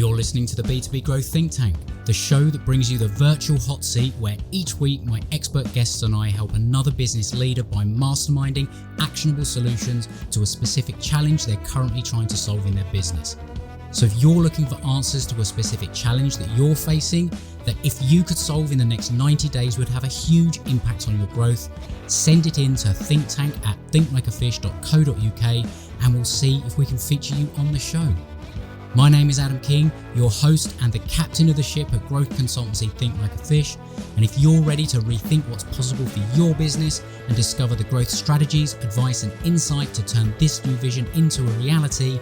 You're listening to the B2B Growth Think Tank, the show that brings you the virtual hot seat where each week my expert guests and I help another business leader by masterminding actionable solutions to a specific challenge they're currently trying to solve in their business. So if you're looking for answers to a specific challenge that you're facing, that if you could solve in the next 90 days would have a huge impact on your growth, send it in to thinkttank@thinklikeafish.co.uk and we'll see if we can feature you on the show. My name is Adam King, your host and the captain of the ship at growth consultancy Think Like a Fish. And if you're ready to rethink what's possible for your business and discover the growth strategies, advice and insight to turn this new vision into a reality,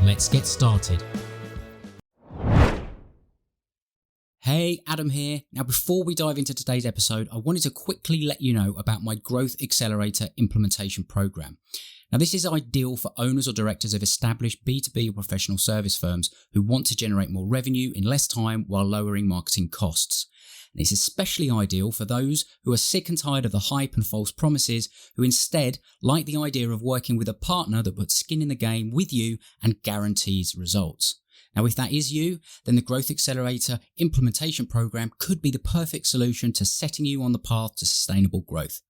let's get started. Hey, Adam here. Now, before we dive into today's episode, I wanted to quickly let you know about my Growth Accelerator implementation program. Now, this is ideal for owners or directors of established B2B or professional service firms who want to generate more revenue in less time while lowering marketing costs. And it's especially ideal for those who are sick and tired of the hype and false promises, who instead like the idea of working with a partner that puts skin in the game with you and guarantees results. Now, if that is you, then the Growth Accelerator implementation program could be the perfect solution to setting you on the path to sustainable growth.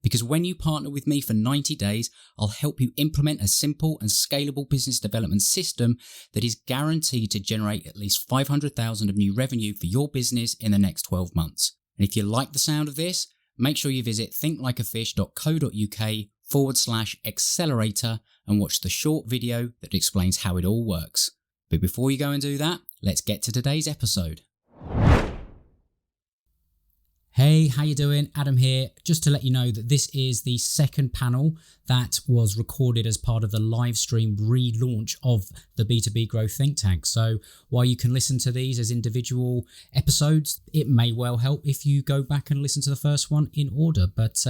Because when you partner with me for 90 days, I'll help you implement a simple and scalable business development system that is guaranteed to generate at least $500,000 of new revenue for your business in the next 12 months. And if you like the sound of this, make sure you visit thinklikeafish.co.uk/accelerator and watch the short video that explains how it all works. But before you go and do that, let's get to today's episode. Hey, how you doing? Adam here. Just to let you know that this is the second panel that was recorded as part of the live stream relaunch of the B2B Growth Think Tank. So while you can listen to these as individual episodes, it may well help if you go back and listen to the first one in order. But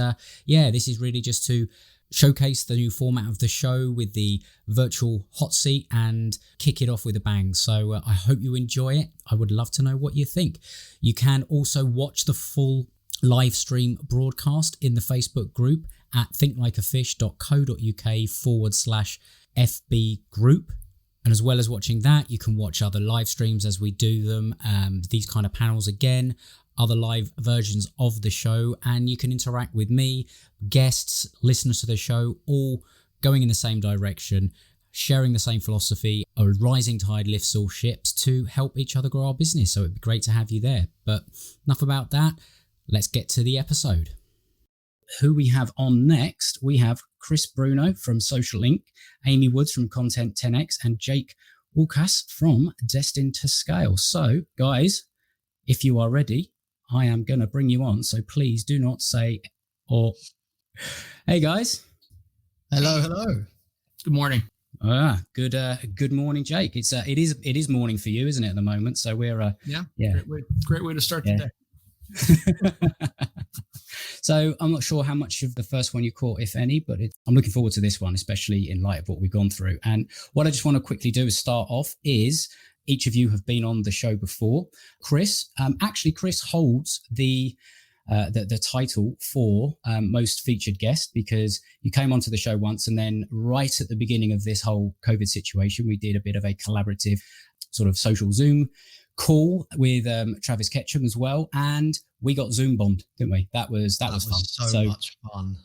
this is really just to showcase the new format of the show with the virtual hot seat and kick it off with a bang. So I hope you enjoy it. I would love to know what you think. You can also watch the full live stream broadcast in the Facebook group at thinklikeafish.co.uk/FB group. And as well as watching that, you can watch other live streams as we do them, these kind of panels again, other live versions of the show, and you can interact with me, guests, listeners to the show, all going in the same direction, sharing the same philosophy. A rising tide lifts all ships to help each other grow our business. So it'd be great to have you there. But enough about that. Let's get to the episode. Who we have on next, we have Chris Bruno from Social Inc., Amy Woods from Content 10X, and Jake Wolkas from Destined to Scale. So guys, if you are ready, I am going to bring you on, so please do not say or. Hey guys. Hello. Good morning. Good morning, Jake. It is morning for you, isn't it, at the moment? So we're Great way to start the day. So I'm not sure how much of the first one you caught, if any, but I'm looking forward to this one, especially in light of what we've gone through. And what I just want to quickly do is start off is, each of you have been on the show before. Chris holds the title for most featured guest, because you came onto the show once, and then right at the beginning of this whole COVID situation, we did a bit of a collaborative sort of social Zoom call with Travis Ketchum as well, and we got Zoom bombed, didn't we? That was fun. So much fun.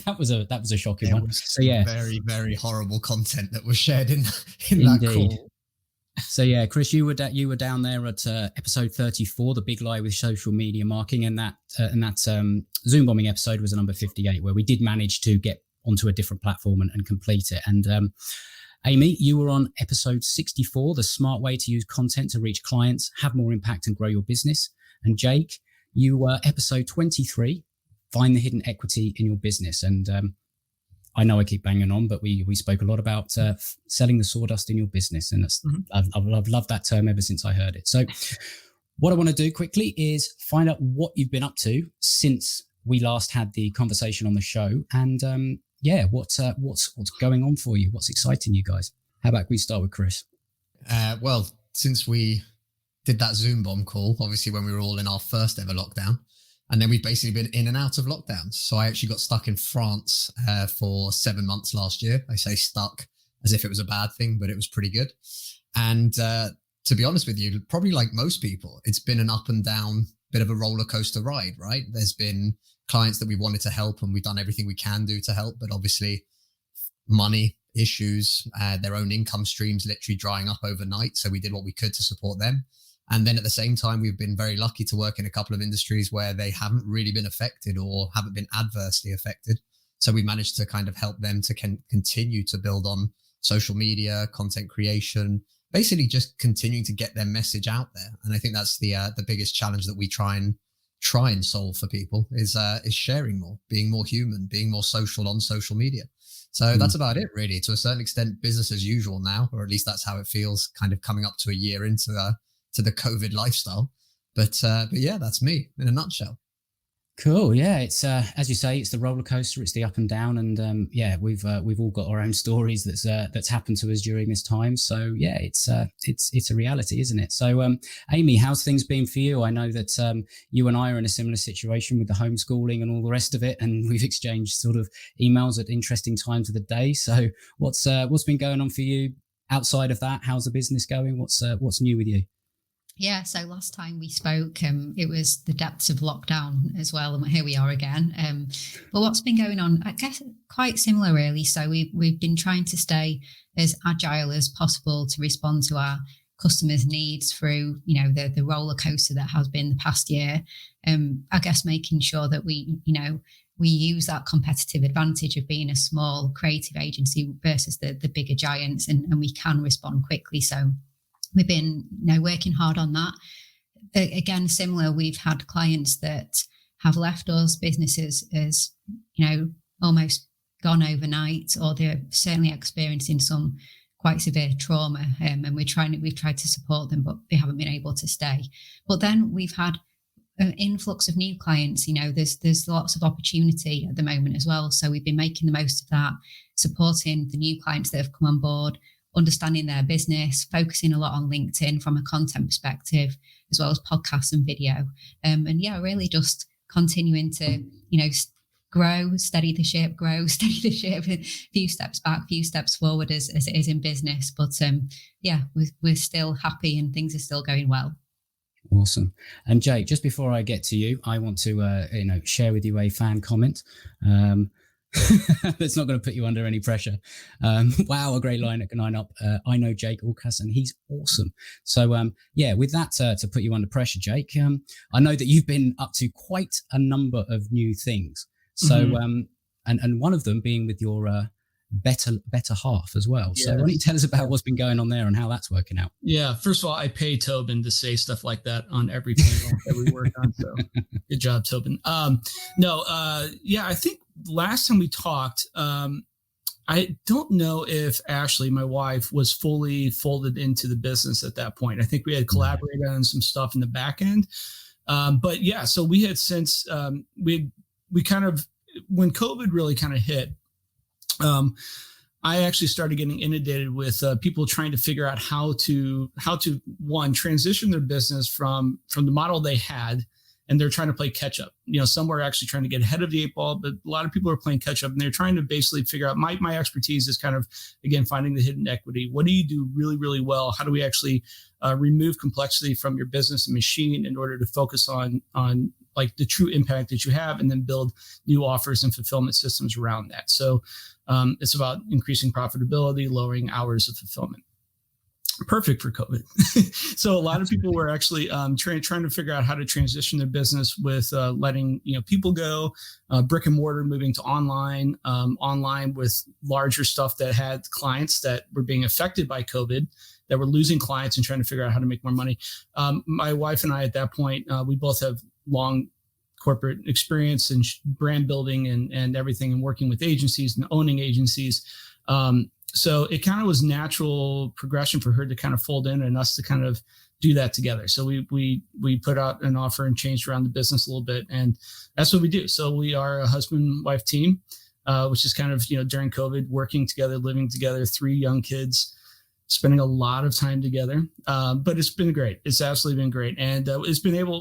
that was a shocking one. Was very, very horrible content that was shared in that call. So yeah, Chris, you were down there at episode 34, the big lie with social media marketing, and that Zoom bombing episode was number 58, where we did manage to get onto a different platform and complete it. And Amy, you were on episode 64, the smart way to use content to reach clients, have more impact and grow your business. And Jake, you were episode 23, find the hidden equity in your business. And I know I keep banging on, but we spoke a lot about selling the sawdust in your business. And I've loved that term ever since I heard it. So what I want to do quickly is find out what you've been up to since we last had the conversation on the show. And what's going on for you? What's exciting you guys? How about we start with Chris? Well, since we did that Zoom bomb call, obviously when we were all in our first ever lockdown, and then we've basically been in and out of lockdowns. So I actually got stuck in France for 7 months last year. I say stuck as if it was a bad thing, but it was pretty good. And to be honest with you, probably like most people, it's been an up and down bit of a roller coaster ride, right? There's been clients that we wanted to help and we've done everything we can do to help, but obviously money issues, their own income streams literally drying up overnight. So we did what we could to support them. And then at the same time, we've been very lucky to work in a couple of industries where they haven't really been affected or haven't been adversely affected. So we managed to kind of help them to continue to build on social media, content creation, basically just continuing to get their message out there. And I think that's the biggest challenge that we try and solve for people is sharing more, being more human, being more social on social media. So that's about it, really. To a certain extent, business as usual now, or at least that's how it feels, kind of coming up to a year into to the COVID lifestyle. But yeah, that's me in a nutshell. Cool. Yeah, it's as you say, it's the roller coaster. It's the up and down, and yeah, we've all got our own stories that's happened to us during this time. So yeah, it's a reality, isn't it? So Amy, how's things been for you? I know that you and I are in a similar situation with the homeschooling and all the rest of it, and we've exchanged sort of emails at interesting times of the day. So what's been going on for you outside of that? How's the business going? What's new with you? Yeah, so last time we spoke, it was the depths of lockdown as well, and here we are again. But what's been going on, I guess, quite similar, really. So we've been trying to stay as agile as possible to respond to our customers' needs through, the roller coaster that has been the past year. I guess making sure that we use that competitive advantage of being a small creative agency versus the bigger giants, and we can respond quickly. So we've been working hard on that. Again, similar, we've had clients that have left us, businesses as, almost gone overnight, or they're certainly experiencing some quite severe trauma. And we've tried to support them, but they haven't been able to stay. But then we've had an influx of new clients. There's lots of opportunity at the moment as well. So we've been making the most of that, supporting the new clients that have come on board, understanding their business, focusing a lot on LinkedIn from a content perspective, as well as podcasts and video. And yeah, really just continuing to, steady the ship, a few steps back, few steps forward as it is in business. But yeah, we're still happy and things are still going well. Awesome. And Jake, just before I get to you, I want to, share with you a fan comment. That's not going to put you under any pressure. Wow, a great line at Line Up. I know Jake Orcas and he's awesome. So yeah, with that to put you under pressure, Jake, I know that you've been up to quite a number of new things. So and one of them being with your better half as well. Yes. So why don't you tell us about what's been going on there and how that's working out? Yeah, first of all, I pay Tobin to say stuff like that on every panel that we work on. So good job, Tobin. Yeah, I think last time we talked, I don't know if Ashley, my wife, was fully folded into the business at that point. I think we had collaborated on some stuff in the back end. But yeah, so we had since we kind of, when COVID really kind of hit, I actually started getting inundated with people trying to figure out how to one, transition their business from the model they had, and they're trying to play catch up. Some were actually trying to get ahead of the 8 ball, but a lot of people are playing catch up, and they're trying to basically figure out, my expertise is kind of, again, finding the hidden equity. What do you do really, really well? How do we actually remove complexity from your business and machine in order to focus on like the true impact that you have, and then build new offers and fulfillment systems around that. So it's about increasing profitability, lowering hours of fulfillment. Perfect for COVID. So a lot of people were actually trying to figure out how to transition their business with letting people go, brick and mortar moving to online with larger stuff that had clients that were being affected by COVID, that were losing clients and trying to figure out how to make more money. My wife and I at that point, we both have long corporate experience and brand building and everything, and working with agencies and owning agencies. So it kind of was natural progression for her to kind of fold in and us to kind of do that together. So we put out an offer and changed around the business a little bit, and that's what we do. So we are a husband-wife team, which is kind of, during COVID, working together, living together, 3 young kids, spending a lot of time together. But it's been great. It's absolutely been great. And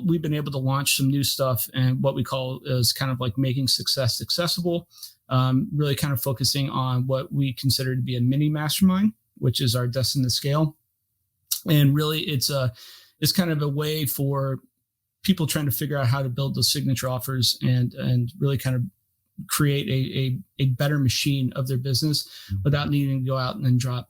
we've been able to launch some new stuff, and what we call is kind of like making success accessible, really kind of focusing on what we consider to be a mini mastermind, which is our Destined to Scale. And really it's kind of a way for people trying to figure out how to build those signature offers and really kind of create a better machine of their business without needing to go out and drop,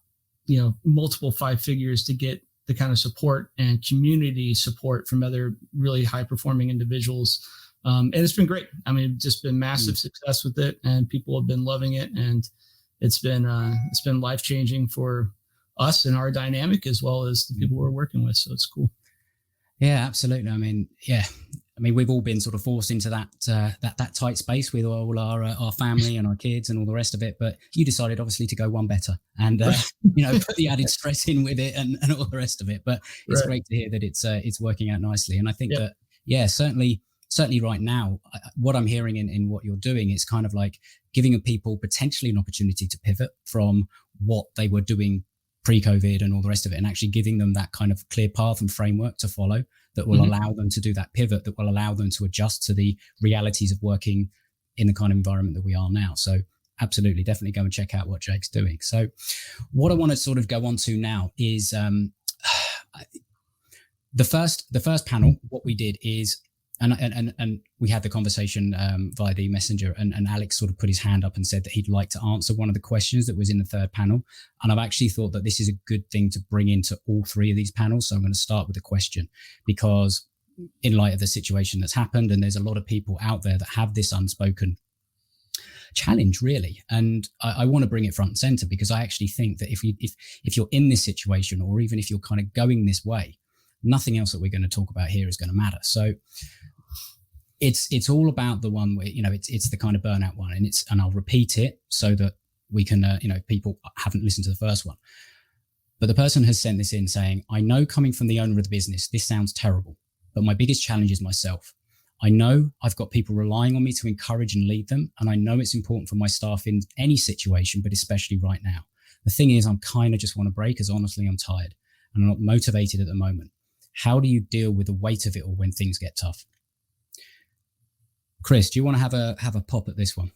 multiple 5 figures to get the kind of support and community support from other really high performing individuals. And it's been great. I mean, just been massive success with it, and people have been loving it. And it's been life-changing for us and our dynamic, as well as the people we're working with. So it's cool. Yeah, absolutely. I mean, we've all been sort of forced into that tight space with all our family and our kids and all the rest of it. But you decided, obviously, to go one better and put the added stress in with it and all the rest of it. But it's great to hear that it's working out nicely. And I think that certainly right now, what I'm hearing in what you're doing is kind of like giving people potentially an opportunity to pivot from what they were doing pre-COVID and all the rest of it, and actually giving them that kind of clear path and framework to follow that will allow them to do that pivot, that will allow them to adjust to the realities of working in the kind of environment that we are now. So absolutely, definitely go and check out what Jake's doing. So what I want to sort of go on to now is the first panel. What we did is, and we had the conversation via the messenger, and Alex sort of put his hand up and said that he'd like to answer one of the questions that was in the third panel. And I've actually thought that this is a good thing to bring into all 3 of these panels. So I'm going to start with the question, because in light of the situation that's happened, and there's a lot of people out there that have this unspoken challenge, really. And I want to bring it front and center, because I actually think that if you're in this situation, or even if you're kind of going this way, nothing else that we're going to talk about here is going to matter. So it's all about the one where, it's the kind of burnout one, and I'll repeat it so that we can, people haven't listened to the first one. But the person has sent this in saying, I know coming from the owner of the business, this sounds terrible, but my biggest challenge is myself. I know I've got people relying on me to encourage and lead them. And I know it's important for my staff in any situation, but especially right now. The thing is, I'm kind of just want to break, as honestly, I'm tired and I'm not motivated at the moment. How do you deal with the weight of it all when things get tough? Chris, do you want to have a pop at this one?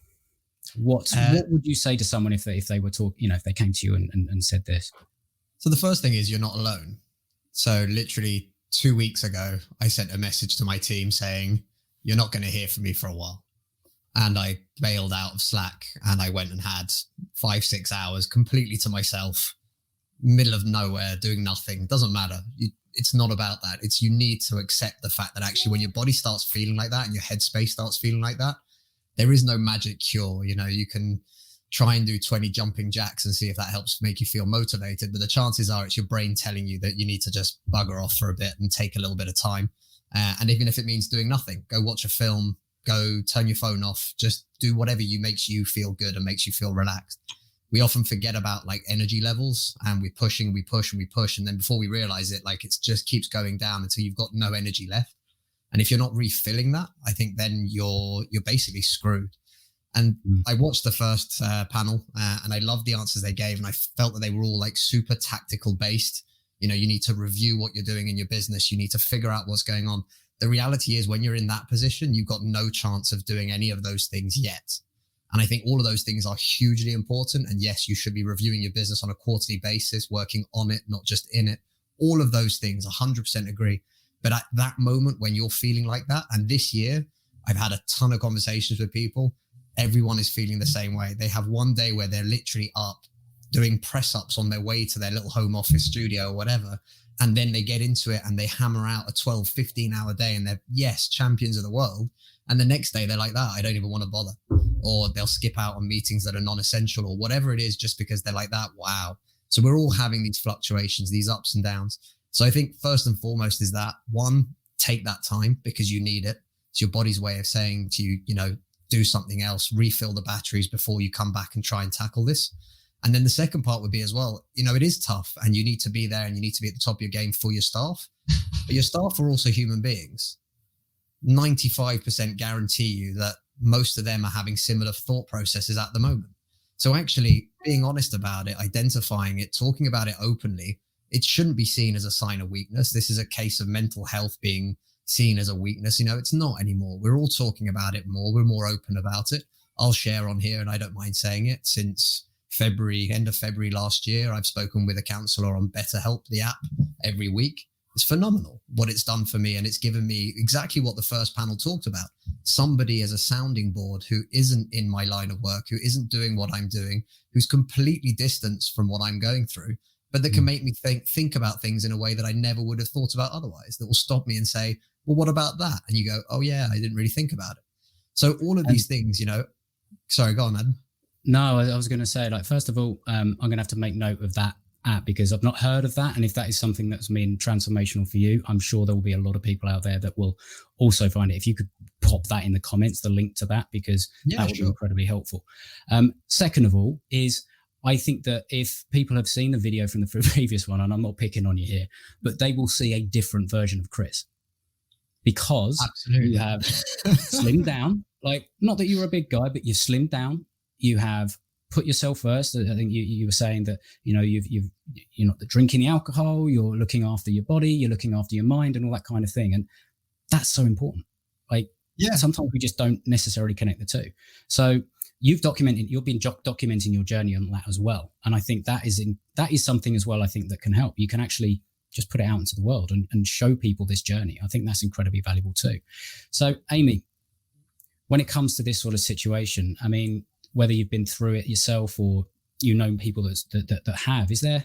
What would you say to someone if they were talking, if they came to you and said this? So the first thing is, you're not alone. So literally 2 weeks ago, I sent a message to my team saying, you're not going to hear from me for a while. And I bailed out of Slack, and I went and had 5-6 hours completely to myself, middle of nowhere, doing nothing. Doesn't matter. It's not about that. It's, you need to accept the fact that actually when your body starts feeling like that and your headspace starts feeling like that, there is no magic cure. You can try and do 20 jumping jacks and see if that helps make you feel motivated. But the chances are it's your brain telling you that you need to just bugger off for a bit and take a little bit of time. And even if it means doing nothing, go watch a film, go turn your phone off, just do whatever makes you feel good and makes you feel relaxed. We often forget about like energy levels, and we push. And then before we realize it, like it just keeps going down until you've got no energy left. And if you're not refilling that, I think then you're basically screwed. And I watched the first panel and I loved the answers they gave. And I felt that they were all like super tactical based. You need to review what you're doing in your business. You need to figure out what's going on. The reality is, when you're in that position, you've got no chance of doing any of those things yet. And I think all of those things are hugely important. And yes, you should be reviewing your business on a quarterly basis, working on it, not just in it. All of those things, 100% agree. But at that moment when you're feeling like that, and this year, I've had a ton of conversations with people, everyone is feeling the same way. They have one day where they're literally up doing press-ups on their way to their little home office studio or whatever. And then they get into it and they hammer out a 12, 15-hour day and they're, yes, champions of the world. And the next day they're like that, I don't even want to bother. Or they'll skip out on meetings that are non-essential or whatever it is, just because they're like that. Wow. So we're all having these fluctuations, these ups and downs. So I think first and foremost is that, one, take that time because you need it. It's your body's way of saying to you, do something else, refill the batteries before you come back and try and tackle this. And then the second part would be as well, it is tough and you need to be there and you need to be at the top of your game for your staff. But your staff are also human beings. 95% guarantee you that most of them are having similar thought processes at the moment. So actually being honest about it, identifying it, talking about it openly, it shouldn't be seen as a sign of weakness. This is a case of mental health being seen as a weakness. It's not anymore. We're all talking about it more. We're more open about it. I'll share on here, and I don't mind saying it, since end of February last year. I've spoken with a counselor on BetterHelp, the app, every week. It's phenomenal what it's done for me. And it's given me exactly what the first panel talked about. Somebody as a sounding board who isn't in my line of work, who isn't doing what I'm doing, who's completely distanced from what I'm going through, but that can make me think about things in a way that I never would have thought about otherwise, that will stop me and say, well, what about that? And you go, oh yeah, I didn't really think about it. So all of these things, sorry, go on, Adam. No, I was going to say, like, first of all, I'm going to have to make note of that app because I've not heard of that. And if that is something that's been transformational for you, I'm sure there will be a lot of people out there that will also find it. If you could pop that in the comments, the link to that, because that would be incredibly helpful. Second of all is, I think that if people have seen the video from the previous one, and I'm not picking on you here, but they will see a different version of Chris because you have slimmed down, like, not that you're a big guy, but you've slimmed down. You have put yourself first. I think you were saying that, you're not drinking the alcohol, you're looking after your body, you're looking after your mind and all that kind of thing. And that's so important. Like, sometimes we just don't necessarily connect the two. So you've been documenting your journey on that as well. And I think that is something as well, I think, that can help. You can actually just put it out into the world and show people this journey. I think that's incredibly valuable too. So Amy, when it comes to this sort of situation, I mean, whether you've been through it yourself or people that have, is there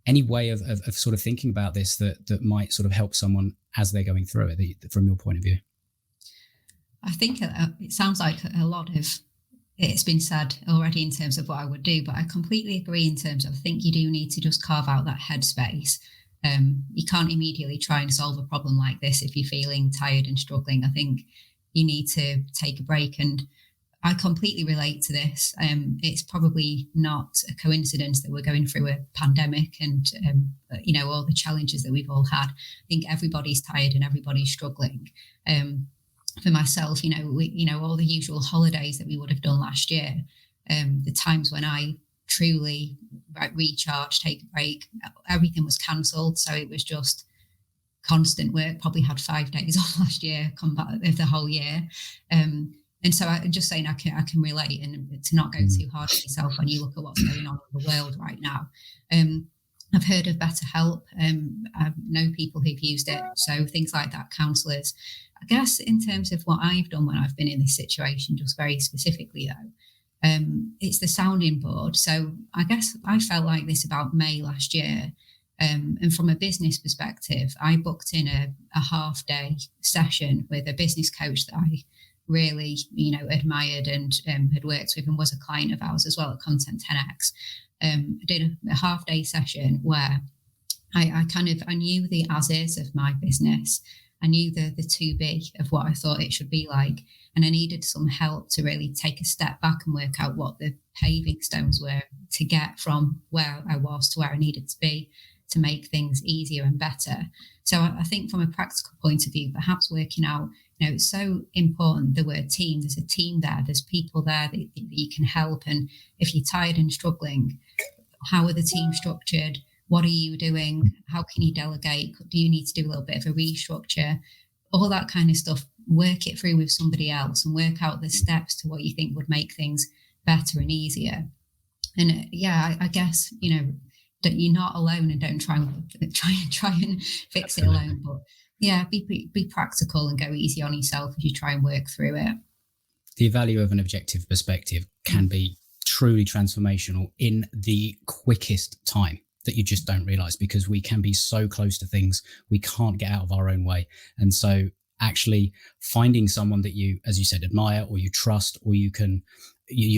any way of sort of thinking about this that might sort of help someone as they're going through it from your point of view? I think it sounds like a lot of it's been said already in terms of what I would do, but I completely agree in terms of, I think you do need to just carve out that headspace. You can't immediately try and solve a problem like this if you're feeling tired and struggling. I think you need to take a break, and I completely relate to this. It's probably not a coincidence that we're going through a pandemic and, all the challenges that we've all had. I think everybody's tired and everybody's struggling. For myself, all the usual holidays that we would have done last year, the times when I truly recharge, take a break, everything was cancelled. So it was just constant work. Probably had 5 days off last year, of the whole year. And so I'm just saying I can relate, and to not go too hard on yourself when you look at what's going on in the world right now. I've heard of BetterHelp. I know people who've used it. So things like that, counsellors. I guess in terms of what I've done when I've been in this situation, just very specifically though, it's the sounding board. So I guess I felt like this about May last year. And from a business perspective, I booked in a half-day session with a business coach that I really, admired and had worked with, and was a client of ours as well at Content 10X. I did a half-day session where I knew the as-is of my business. I knew the to-be of what I thought it should be like. And I needed some help to really take a step back and work out what the paving stones were to get from where I was to where I needed to be, to make things easier and better. So I think from a practical point of view, perhaps working out, it's so important, the word team. There's a team there. There's people there that you can help. And if you're tired and struggling, how are the team structured? What are you doing? How can you delegate? Do you need to do a little bit of a restructure? All that kind of stuff. Work it through with somebody else and work out the steps to what you think would make things better and easier. And I guess, that you're not alone, and don't try and fix it alone. But be practical and go easy on yourself as you try and work through it. The value of an objective perspective can be truly transformational in the quickest time that you just don't realize, because we can be so close to things we can't get out of our own way. And so actually finding someone that you, as you said, admire, or you trust, or you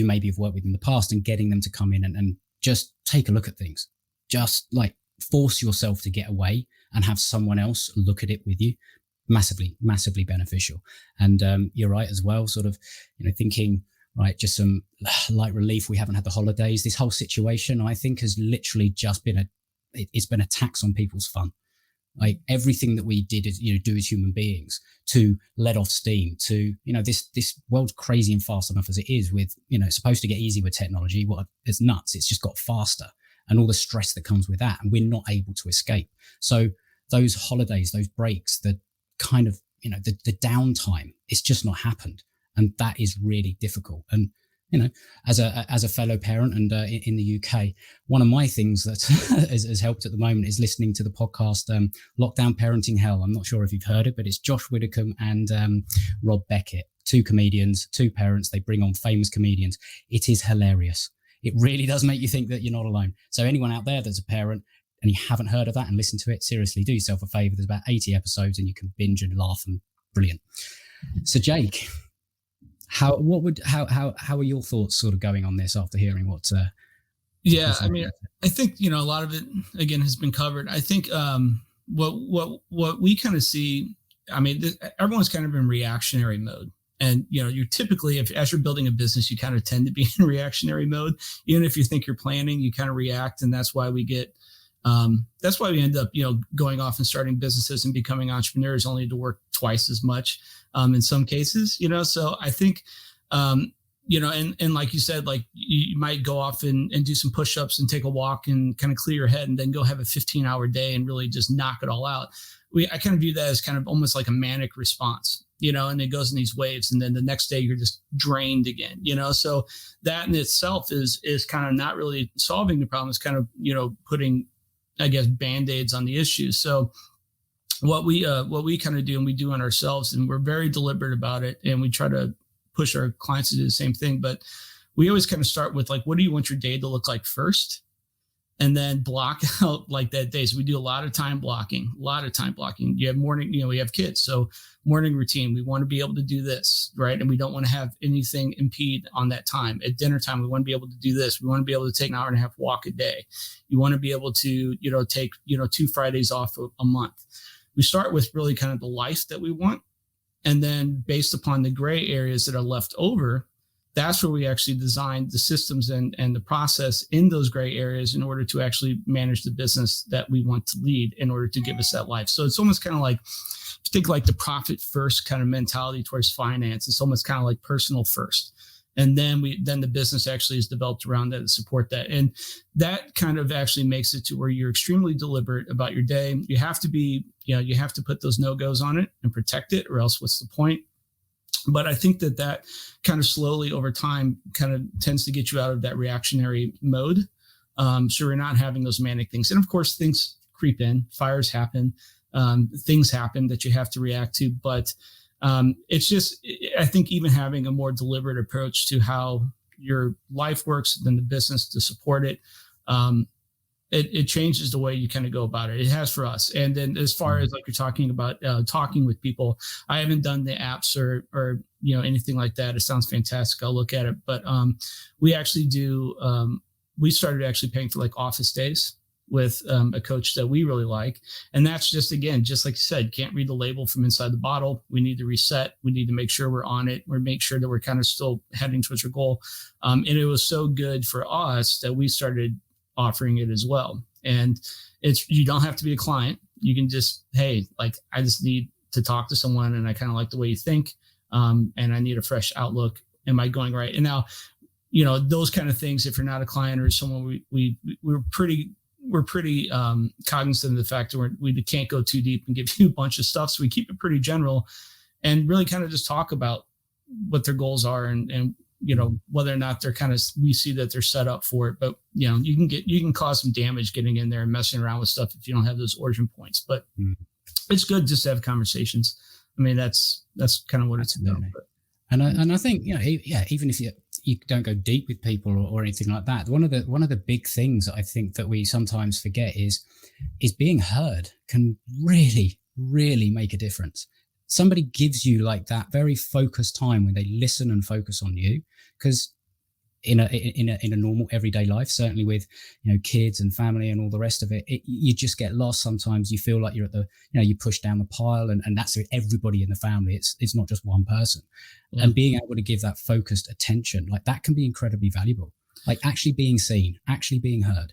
maybe have worked with in the past, and getting them to come in and just take a look at things, just like force yourself to get away and have someone else look at it with you. Massively beneficial. And you're right as well, sort of, thinking, right, just some light relief. We haven't had the holidays. This whole situation, I think, has literally just been it's been a tax on people's fun. Like everything that we did is, do as human beings to let off steam, to, this world's crazy and fast enough as it is with, it's supposed to get easy with technology. Well, it's nuts. It's just got faster, and all the stress that comes with that. And we're not able to escape. So those holidays, those breaks, the kind of, the downtime, it's just not happened. And that is really difficult. And as a fellow parent and in the UK, one of my things that has helped at the moment is listening to the podcast Lockdown Parenting Hell. I'm not sure if you've heard it, but it's Josh Widdicombe and Rob Beckett, two comedians, two parents. They bring on famous comedians. It is hilarious. It really does make you think that you're not alone. So anyone out there that's a parent and you haven't heard of that and listen to it, seriously, do yourself a favor. There's about 80 episodes and you can binge and laugh, and brilliant. So Jake, how are your thoughts sort of going on this after hearing what? I mean, I think, a lot of it again has been covered. I think what we kind of see, I mean, everyone's kind of in reactionary mode. And, you're typically, as you're building a business, you kind of tend to be in reactionary mode. Even if you think you're planning, you kind of react. And that's why we end up, going off and starting businesses and becoming entrepreneurs only to work twice as much in some cases, So I think, and like you said, like you might go off and do some push-ups and take a walk and kind of clear your head and then go have a 15-hour day and really just knock it all out. I kind of view that as kind of almost like a manic response, and it goes in these waves. And then the next day you're just drained again, So that in itself is kind of not really solving the problem. It's kind of, putting, I guess, Band-Aids on the issues. So what we kind of do, and we do on ourselves, and we're very deliberate about it, and we try to push our clients to do the same thing. But we always kind of start with like, what do you want your day to look like first? And then block out like that day. So we do a lot of time blocking. You have morning, we have kids. So morning routine, we want to be able to do this, right? And we don't want to have anything impede on that time. At dinner time, we want to be able to do this. We want to be able to take an hour and a half walk a day. You want to be able to, take, 2 Fridays off a month. We start with really kind of the life that we want. And then based upon the gray areas that are left over, that's where we actually designed the systems and the process in those gray areas in order to actually manage the business that we want to lead in order to give us that life. So it's almost kind of like, think like the profit first kind of mentality towards finance. It's almost kind of like personal first. And then the business actually is developed around that to support that. And that kind of actually makes it to where you're extremely deliberate about your day. You have to be, you have to put those no-goes on it and protect it, or else what's the point? But I think that kind of slowly over time kind of tends to get you out of that reactionary mode. So we're not having those manic things. And of course, things creep in, fires happen, things happen that you have to react to. But it's just, I think even having a more deliberate approach to how your life works than the business to support it, it changes the way you kind of go about it. It has for us. And then as far as like you're talking about talking with people, I haven't done the apps or anything like that. It sounds fantastic. I'll look at it. But we actually do, we started actually paying for like office days with a coach that we really like. And that's just, again, just like you said, can't read the label from inside the bottle. We need to reset. We need to make sure we're on it. We make sure that we're kind of still heading towards our goal. And it was so good for us that we started offering it as well. And you don't have to be a client. You can just, hey, like, I just need to talk to someone and I kind of like the way you think. And I need a fresh outlook. Am I going right? And now, those kind of things, if you're not a client or someone, we're pretty cognizant of the fact that we can't go too deep and give you a bunch of stuff. So we keep it pretty general and really kind of just talk about what their goals are and whether or not they're kind of, we see that they're set up for it. But, you can cause some damage getting in there and messing around with stuff if you don't have those origin points. But it's good just to have conversations. I mean, that's kind of what it's about. And I think, even if you don't go deep with people or anything like that, one of the big things that I think that we sometimes forget is being heard can really, really make a difference. Somebody gives you like that very focused time when they listen and focus on you, because in a normal everyday life, certainly with kids and family and all the rest of it, you just get lost. Sometimes you feel like you're at the you push down the pile, and that's everybody in the family. It's not just one person. Yeah. And being able to give that focused attention, like that can be incredibly valuable. Like actually being seen, actually being heard,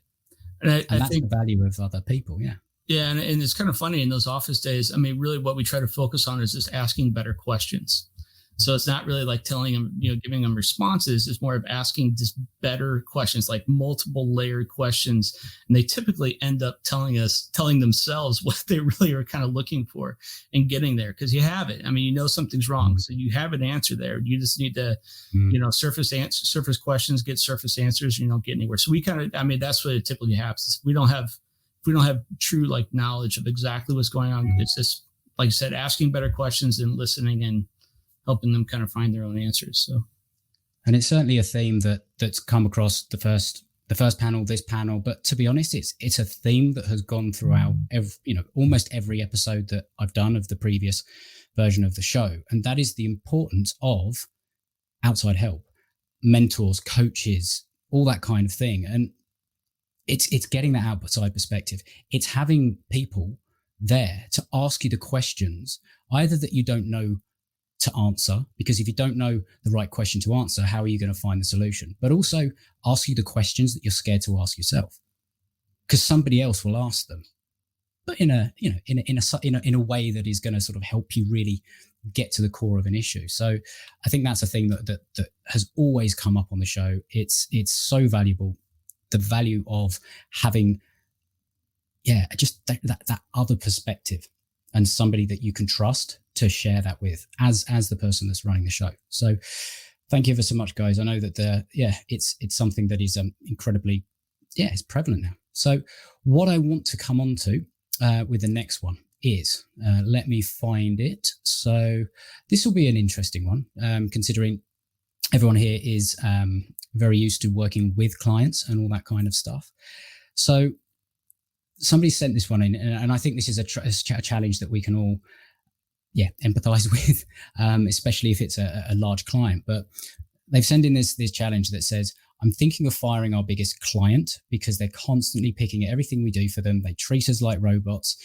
and that's the value of other people. Yeah, and it's kind of funny in those office days. I mean, really, what we try to focus on is just asking better questions. So it's not really like telling them, giving them responses. It's more of asking just better questions, like multiple layered questions. And they typically end up telling themselves what they really are kind of looking for and getting there, because you have it. I mean, something's wrong. So you have an answer there. You just need to, surface questions, get surface answers, get anywhere. So we that's what it typically happens. We don't have true like knowledge of exactly what's going on. It's just, like I said, asking better questions and listening and helping them kind of find their own answers. So, and it's certainly a theme that's come across the first panel, this panel. But to be honest, it's a theme that has gone throughout almost every episode that I've done of the previous version of the show, and that is the importance of outside help, mentors, coaches, all that kind of thing. And it's getting that outside perspective. It's having people there to ask you the questions, either that you don't know to answer, because if you don't know the right question to answer, how are you going to find the solution? But also ask you the questions that you're scared to ask yourself, because somebody else will ask them, but in a way that is going to sort of help you really get to the core of an issue. So I think that's a thing that has always come up on the show. It's so valuable, the value of having just that other perspective and somebody that you can trust to share that with as the person that's running the show. So thank you ever so much, guys. I know that it's something that is incredibly, it's prevalent now. So what I want to come on to with the next one is, let me find it. So this will be an interesting one, considering everyone here is very used to working with clients and all that kind of stuff. So somebody sent this one in, and I think this is a challenge that we can all empathize with, especially if it's a large client. But they've sent in this challenge that says, I'm thinking of firing our biggest client because they're constantly picking at everything we do for them. They treat us like robots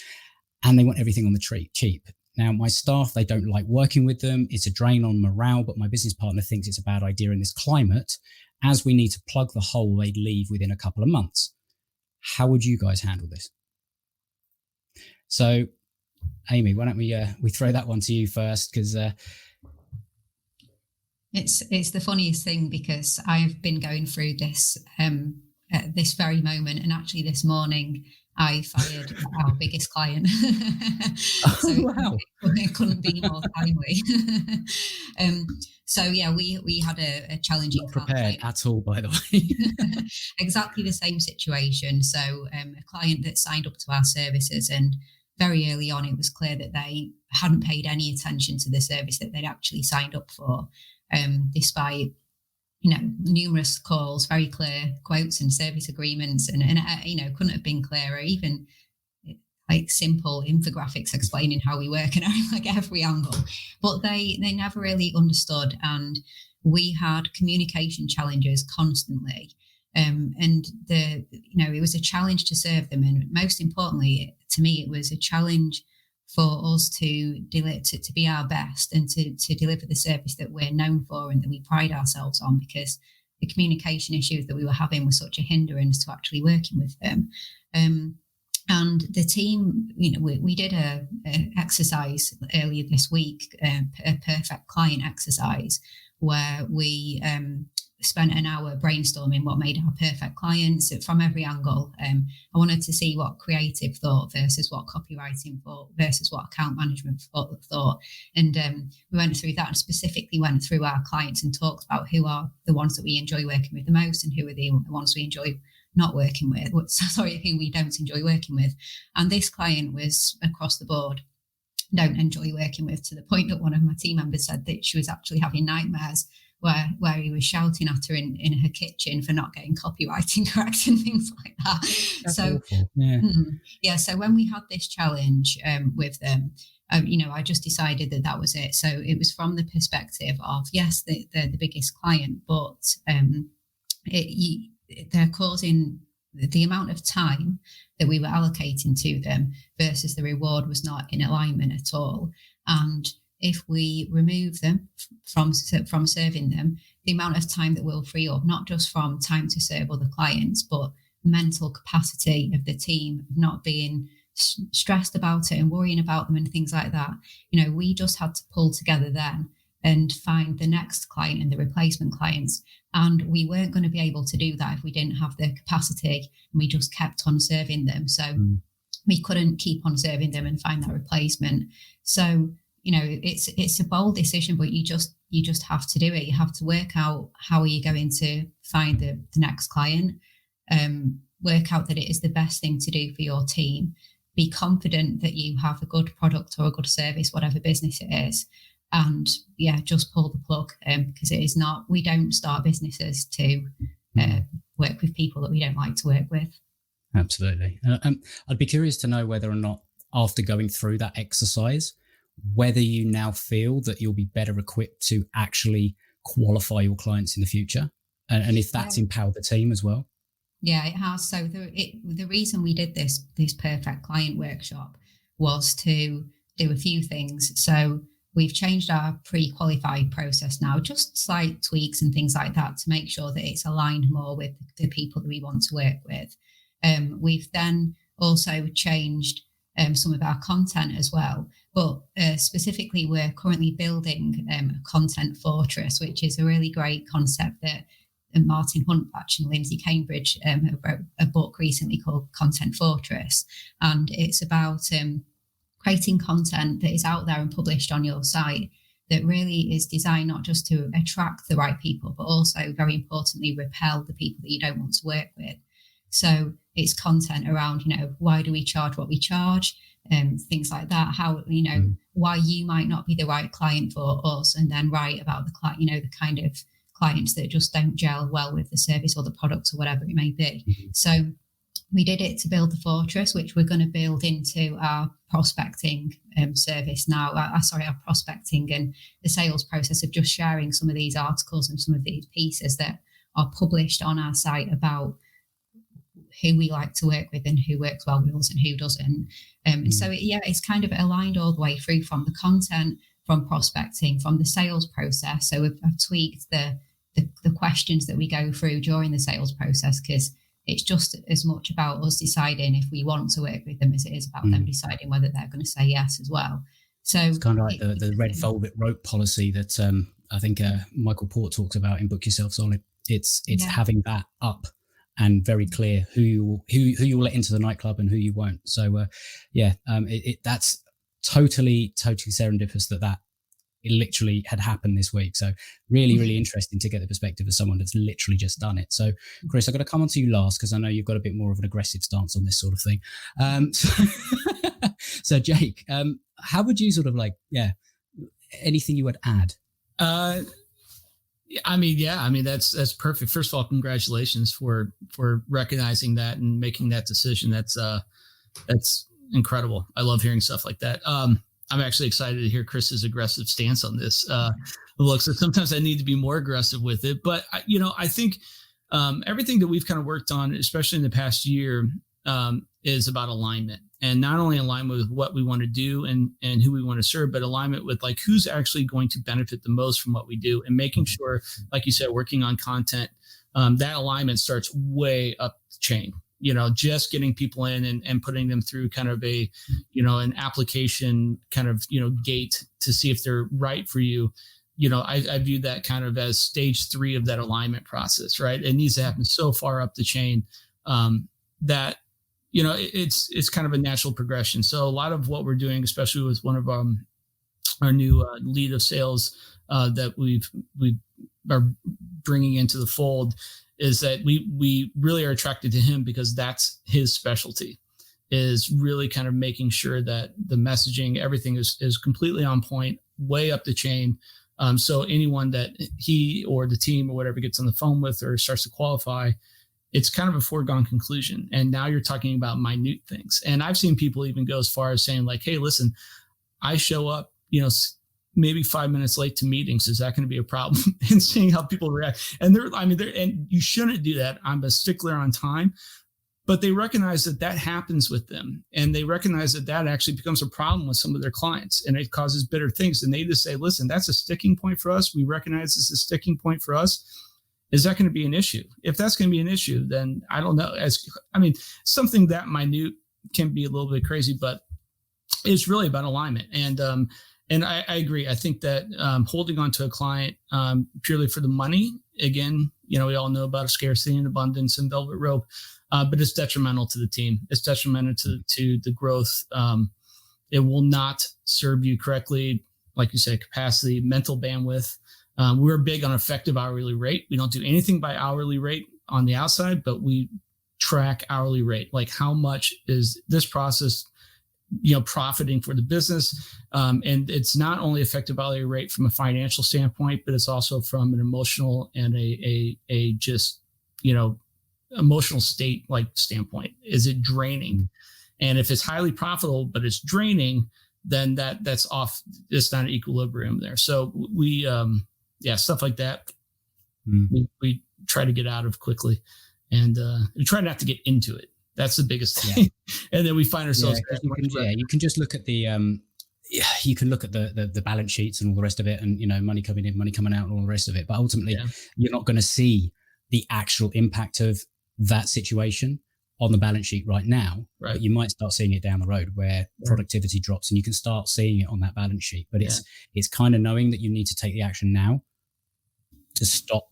and they want everything on the cheap. Now, my staff, they don't like working with them. It's a drain on morale, but my business partner thinks it's a bad idea in this climate, as we need to plug the hole they'd leave within a couple of months. How would you guys handle this? So, Amy, why don't we throw that one to you first? Because it's the funniest thing, because I've been going through this at this very moment, and actually this morning I fired our biggest client. So wow. It couldn't be more timely. So we had a challenging. Not prepared at all, by the way. Exactly the same situation. So a client that signed up to our services, and very early on, it was clear that they hadn't paid any attention to the service that they'd actually signed up for, despite numerous calls, very clear quotes and service agreements, and couldn't have been clearer. Even like simple infographics explaining how we work and like every angle, but they never really understood, and we had communication challenges constantly. And it was a challenge to serve them, and most importantly, to me, it was a challenge for us to be our best and to deliver the service that we're known for and that we pride ourselves on, because the communication issues that we were having were such a hindrance to actually working with them. And the team, we did a exercise earlier this week, a perfect client exercise, where we spent an hour brainstorming what made our perfect clients from every angle. I wanted to see what creative thought versus what copywriting thought versus what account management thought. And we went through that, and specifically went through our clients and talked about who are the ones that we enjoy working with the most and who are the ones we enjoy not working with, who we don't enjoy working with. And this client was across the board, don't enjoy working with, to the point that one of my team members said that she was actually having nightmares where he was shouting at her in her kitchen for not getting copywriting correct and things like that. That's so awful. So when we had this challenge with them, I just decided that was it. So it was from the perspective of, yes, they're the biggest client, but they're causing the amount of time that we were allocating to them versus the reward was not in alignment at all. And if we remove them from serving them, the amount of time that we'll free up, not just from time to serve other clients, but mental capacity of the team, not being stressed about it and worrying about them and things like that. We just had to pull together then and find the next client and the replacement clients. And we weren't going to be able to do that if we didn't have the capacity, and we just kept on serving them. So we couldn't keep on serving them and find that replacement. So, it's a bold decision, but you just have to do it. You have to work out how are you going to find the next client, work out that it is the best thing to do for your team, be confident that you have a good product or a good service, whatever business it is. And just pull the plug, because it is not, we don't start businesses to work with people that we don't like to work with. Absolutely. I'd be curious to know whether or not, after going through that exercise, whether you now feel that you'll be better equipped to actually qualify your clients in the future, and if that's empowered the team as well. Yeah, it has. So the reason we did this perfect client workshop was to do a few things. So we've changed our pre-qualified process now, just slight tweaks and things like that to make sure that it's aligned more with the people that we want to work with. We've then also changed some of our content as well. But specifically, we're currently building a content fortress, which is a really great concept that Martin Huntbatch and Lindsay Cambridge have wrote a book recently called Content Fortress. And it's about creating content that is out there and published on your site that really is designed not just to attract the right people, but also, very importantly, repel the people that you don't want to work with. So it's content around, why do we charge what we charge? Things like that, how, why you might not be the right client for us, and then write about the client, the kind of clients that just don't gel well with the service or the product or whatever it may be. So we did it to build the fortress, which we're going to build into our prospecting service now. Our prospecting and the sales process of just sharing some of these articles and some of these pieces that are published on our site about who we like to work with and who works well with us and who doesn't. So it's kind of aligned all the way through, from the content, from prospecting, from the sales process. So I've tweaked the questions that we go through during the sales process, because it's just as much about us deciding if we want to work with them as it is about them deciding whether they're going to say yes as well. So it's kind of like the red velvet rope policy that I think Michael Port talks about in Book Yourself Solid. It's having that up and very clear who you will let into the nightclub and who you won't. So that's totally serendipitous that it literally had happened this week. So really interesting to get the perspective of someone that's literally just done it. So Chris, I've got to come on to you last, because I know you've got a bit more of an aggressive stance on this sort of thing. So Jake, how would you anything you would add? That's perfect. First of all, congratulations for recognizing that and making that decision. That's incredible. I love hearing stuff like that. I'm actually excited to hear Chris's aggressive stance on this. Look, so sometimes I need to be more aggressive with it, but I think everything that we've kind of worked on, especially in the past year, is about alignment, and not only alignment with what we want to do and who we want to serve, but alignment with like who's actually going to benefit the most from what we do, and making sure, like you said, working on content, that alignment starts way up the chain. Just getting people in and putting them through kind of an application kind of, gate to see if they're right for you. I view that kind of as stage 3 of that alignment process, right? It needs to happen so far up the chain that, it's kind of a natural progression. So a lot of what we're doing, especially with one of our new lead of sales that we are bringing into the fold, is that we really are attracted to him because that's his specialty, is really kind of making sure that the messaging, everything is completely on point, way up the chain. So anyone that he or the team or whatever gets on the phone with or starts to qualify, it's kind of a foregone conclusion. And now you're talking about minute things. And I've seen people even go as far as saying like, hey, listen, I show up, maybe 5 minutes late to meetings. Is that going to be a problem? And seeing how people react. And and you shouldn't do that. I'm a stickler on time, but they recognize that happens with them. And they recognize that actually becomes a problem with some of their clients, and it causes bitter things. And they just say, listen, that's a sticking point for us. We recognize this is a sticking point for us. Is that going to be an issue? If that's going to be an issue, then I don't know. Something that minute can be a little bit crazy, but it's really about alignment. And I agree. I think that holding on to a client purely for the money, again, we all know about scarcity and abundance and velvet rope, but it's detrimental to the team. It's detrimental to the growth. It will not serve you correctly, like you said, capacity, mental bandwidth. We're big on effective hourly rate. We don't do anything by hourly rate on the outside, but we track hourly rate. Like how much is this process profiting for the business. And it's not only effective hourly rate from a financial standpoint, but it's also from an emotional and a just, emotional state like standpoint. Is it draining? And if it's highly profitable, but it's draining, then that's off. It's not an equilibrium there. So we, stuff like that. We try to get out of quickly, and we try not to get into it. That's the biggest thing. Yeah. And then we find ourselves. You can just look at the you can look at the balance sheets and all the rest of it, and money coming in, money coming out, and all the rest of it. But ultimately, you're not going to see the actual impact of that situation on the balance sheet right now. Right. But you might start seeing it down the road where productivity drops, and you can start seeing it on that balance sheet. But it's kind of knowing that you need to take the action now to stop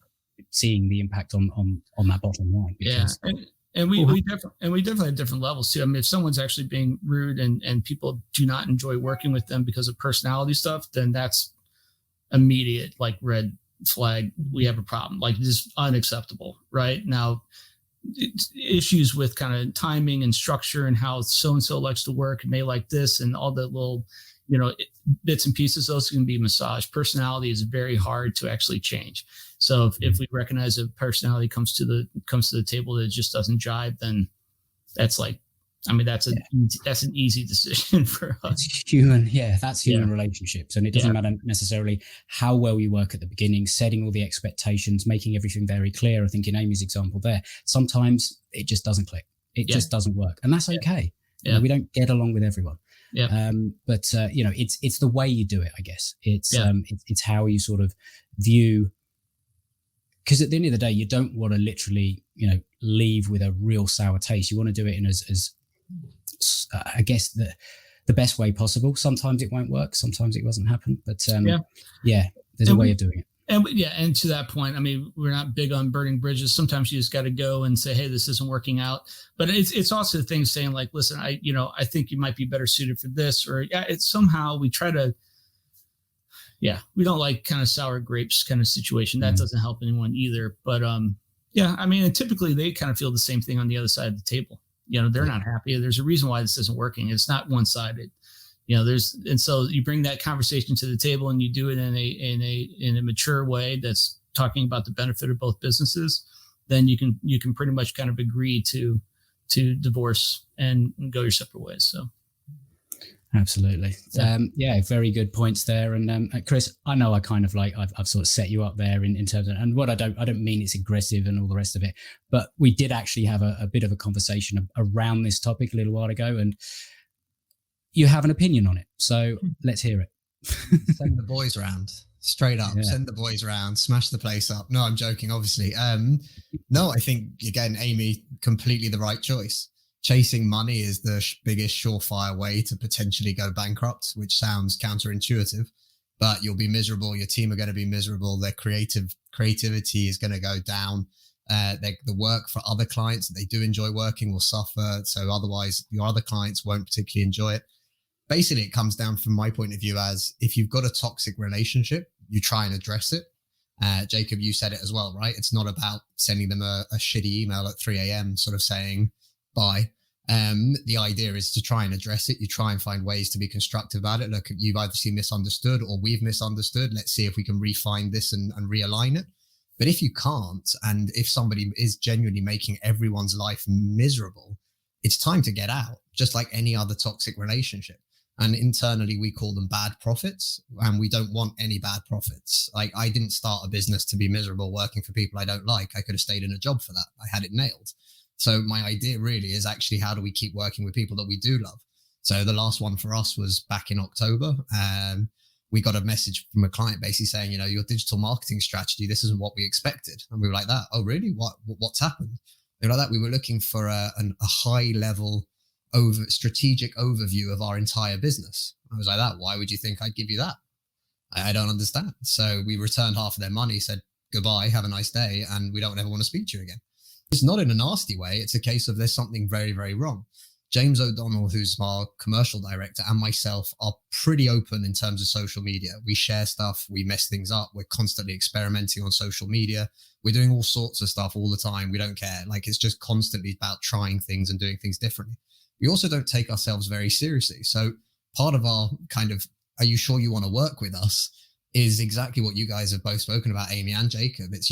seeing the impact on that bottom line. Because, And we definitely have different levels too. I mean, if someone's actually being rude and people do not enjoy working with them because of personality stuff, then that's immediate, like red flag. We have a problem. Like this is unacceptable. Right now, issues with kind of timing and structure and how so-and-so likes to work and they like this and all the little, bits and pieces, those can be massaged. Personality is very hard to actually change. So if we recognize a personality comes to the table that just doesn't jive, then that's that's an easy decision for us. It's human. Yeah. That's human relationships. And it doesn't matter necessarily how well you work at the beginning, setting all the expectations, making everything very clear. I think in Amy's example there, sometimes it just doesn't click. It just doesn't work. And that's okay. Yeah. We don't get along with everyone. Yeah. But it's the way you do it, I guess. It's how you sort of view, because at the end of the day, you don't want to literally, leave with a real sour taste. You want to do it in as I guess the best way possible. Sometimes it won't work. Sometimes it doesn't happen. But there's a way of doing it. And to that point, I mean, we're not big on burning bridges. Sometimes you just got to go and say, hey, this isn't working out. But it's also things saying like, listen, I think you might be better suited for this, or it's somehow we try to, we don't like kind of sour grapes kind of situation. That doesn't help anyone either. But I mean, and typically they kind of feel the same thing on the other side of the table. They're not happy. There's a reason why this isn't working. It's not one-sided. And so you bring that conversation to the table and you do it in a mature way that's talking about the benefit of both businesses, then you can pretty much kind of agree to divorce and go your separate ways. So. Absolutely. Very good points there. And Chris, I know I kind of I've sort of set you up there in terms of, and what I don't mean it's aggressive and all the rest of it, but we did actually have a bit of a conversation around this topic a little while ago, and you have an opinion on it. So let's hear it. Send the boys round. Straight up, send the boys around, smash the place up. No, I'm joking, obviously. No, I think, again, Amy, completely the right choice. Chasing money is the biggest surefire way to potentially go bankrupt, which sounds counterintuitive, but you'll be miserable. Your team are going to be miserable. Their creativity is going to go down. The work for other clients that they do enjoy working will suffer. So otherwise, your other clients won't particularly enjoy it. Basically, it comes down from my point of view as if you've got a toxic relationship, you try and address it. Jacob, you said it as well, right? It's not about sending them a shitty email at 3 a.m. sort of saying bye. The idea is to try and address it. You try and find ways to be constructive about it. Look, you've obviously misunderstood or we've misunderstood. Let's see if we can refine this and realign it. But if you can't, and if somebody is genuinely making everyone's life miserable, it's time to get out, just like any other toxic relationship. And internally, we call them bad profits, and we don't want any bad profits. Like, I didn't start a business to be miserable working for people I don't like. I could have stayed in a job for that. I had it nailed. So my idea really is actually, how do we keep working with people that we do love? So the last one for us was back in October. We got a message from a client basically saying, your digital marketing strategy, this isn't what we expected. And we were like that. Oh, really? What's happened? They were like that. We were looking for a high level strategic overview of our entire business. I was like, why would you think I'd give you that? I don't understand. So we returned half of their money, said goodbye, have a nice day, and we don't ever want to speak to you again. It's not in a nasty way. It's a case of there's something very, very wrong. James O'Donnell, who's our commercial director, and myself are pretty open in terms of social media. We share stuff, we mess things up. We're constantly experimenting on social media. We're doing all sorts of stuff all the time. We don't care. Like, it's just constantly about trying things and doing things differently. We also don't take ourselves very seriously. So part of our kind of, are you sure you want to work with us, is exactly what you guys have both spoken about, Amy and Jacob. It's,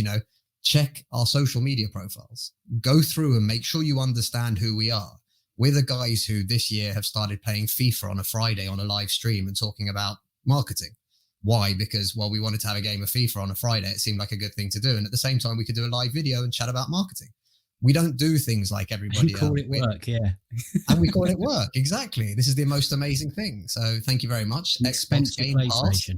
check our social media profiles, go through and make sure you understand who we are. We're the guys who this year have started playing FIFA on a Friday on a live stream and talking about marketing. Why? Because, we wanted to have a game of FIFA on a Friday. It seemed like a good thing to do. And at the same time, we could do a live video and chat about marketing. We don't do things like everybody else. Call it work, yeah. And we call it work, exactly. This is the most amazing thing. So thank you very much. Xbox Game Pass.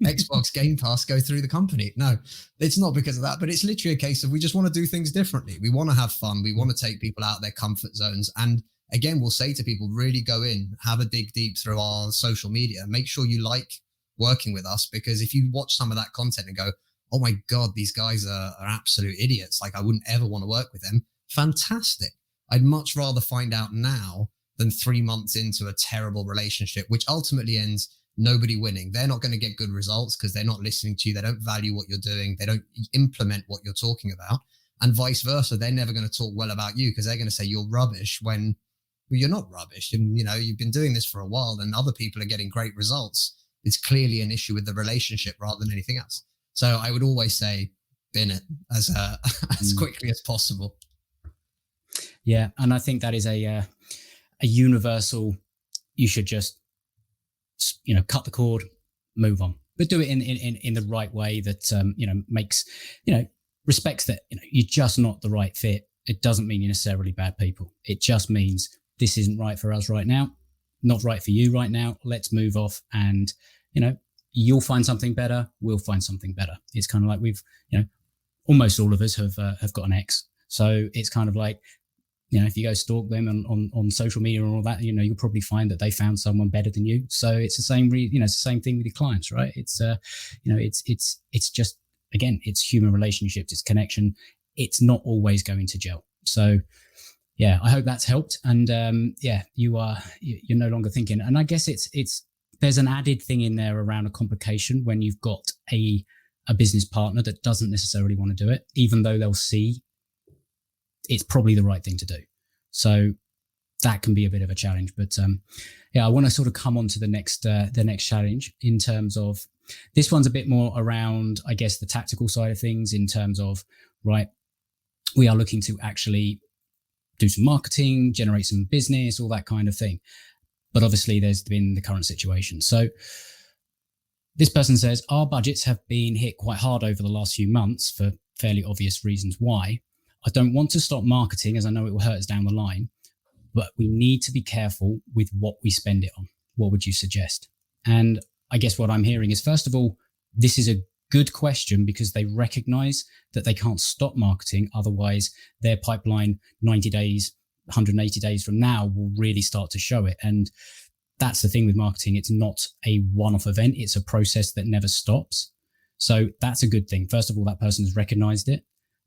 Xbox Game Pass go through the company. No, it's not because of that, but it's literally a case of we just want to do things differently. We want to have fun. We want to take people out of their comfort zones. And again, we'll say to people, really go in, have a dig deep through our social media. Make sure you like working with us, because if you watch some of that content and go, oh my God, these guys are absolute idiots, like I wouldn't ever want to work with them. Fantastic. I'd much rather find out now than 3 months into a terrible relationship, which ultimately ends nobody winning. They're not going to get good results because they're not listening to you. They don't value what you're doing. They don't implement what you're talking about. And vice versa. They're never going to talk well about you because they're going to say you're rubbish when you're not rubbish. And, you've been doing this for a while and other people are getting great results. It's clearly an issue with the relationship rather than anything else. So I would always say, bin it as quickly as possible. Yeah. And I think that is a universal, you should just, cut the cord, move on, but do it in the right way that, makes, respects that, you're just not the right fit. It doesn't mean you're necessarily bad people. It just means this isn't right for us right now, not right for you right now. Let's move off and, you'll find something better. We'll find something better. It's kind of like we've, almost all of us have got an ex. So it's kind of like, if you go stalk them on social media and all that, you'll probably find that they found someone better than you. So it's the same, it's the same thing with your clients, right? It's, it's just, again, it's human relationships, it's connection. It's not always going to gel. So yeah, I hope that's helped. And you're no longer thinking. And I guess there's an added thing in there around a complication when you've got a business partner that doesn't necessarily want to do it, even though they'll see it's probably the right thing to do. So that can be a bit of a challenge, but I want to sort of come on to the next challenge in terms of, this one's a bit more around, I guess, the tactical side of things in terms of, right, we are looking to actually do some marketing, generate some business, all that kind of thing. But obviously there's been the current situation. So this person says, our budgets have been hit quite hard over the last few months for fairly obvious reasons why. I don't want to stop marketing as I know it will hurt us down the line, but we need to be careful with what we spend it on. What would you suggest? And I guess what I'm hearing is, first of all, this is a good question because they recognize that they can't stop marketing. Otherwise, their pipeline 90 days, 180 days from now will really start to show it. And that's the thing with marketing. It's not a one-off event. It's a process that never stops. So that's a good thing. First of all, that person has recognized it.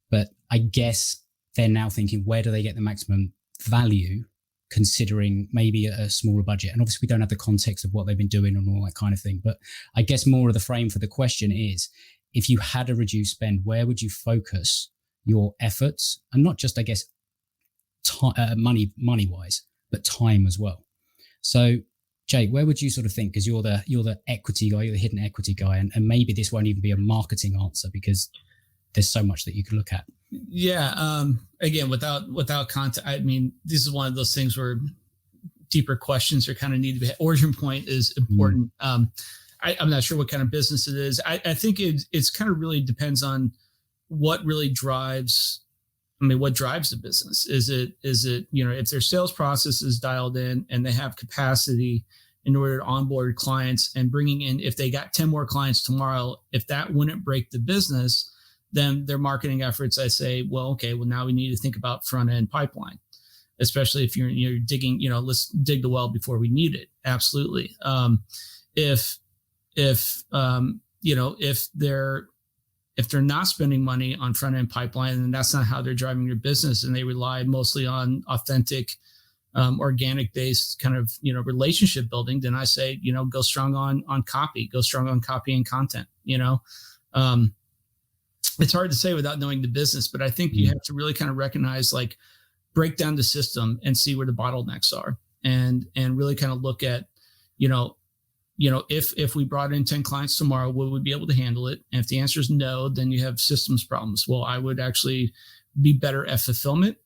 But I guess they're now thinking, where do they get the maximum value considering maybe a smaller budget? And obviously we don't have the context of what they've been doing and all that kind of thing. But I guess more of the frame for the question is, if you had a reduced spend, where would you focus your efforts? And not just, I guess, money wise, but time as well. So Jake, where would you sort of think? Because you're the equity guy, you're the hidden equity guy. And maybe this won't even be a marketing answer because there's so much that you can look at. Yeah. Again, without content, I mean, this is one of those things where deeper questions are kind of need to be. Origin point is important. I'm not sure what kind of business it is. I think it's kind of really depends on what really drives. I mean, what drives the business? Is it, if their sales process is dialed in and they have capacity in order to onboard clients and bringing in, if they got 10 more clients tomorrow, if that wouldn't break the business, then their marketing efforts, I say, well, okay, well, now we need to think about front end pipeline. especially if you're digging, let's dig the well before we need it. Absolutely. If they're not spending money on front end pipeline, and that's not how they're driving their business, and they rely mostly on authentic, organic based kind of, relationship building, then I say, go strong on copy, go strong on copy and content. It's hard to say without knowing the business, but I think you have to really kind of recognize, like, break down the system and see where the bottlenecks are, and really kind of look at, if we brought in 10 clients tomorrow, would we be able to handle it? And if the answer is no, then you have systems problems. Well, I would actually be better at fulfillment,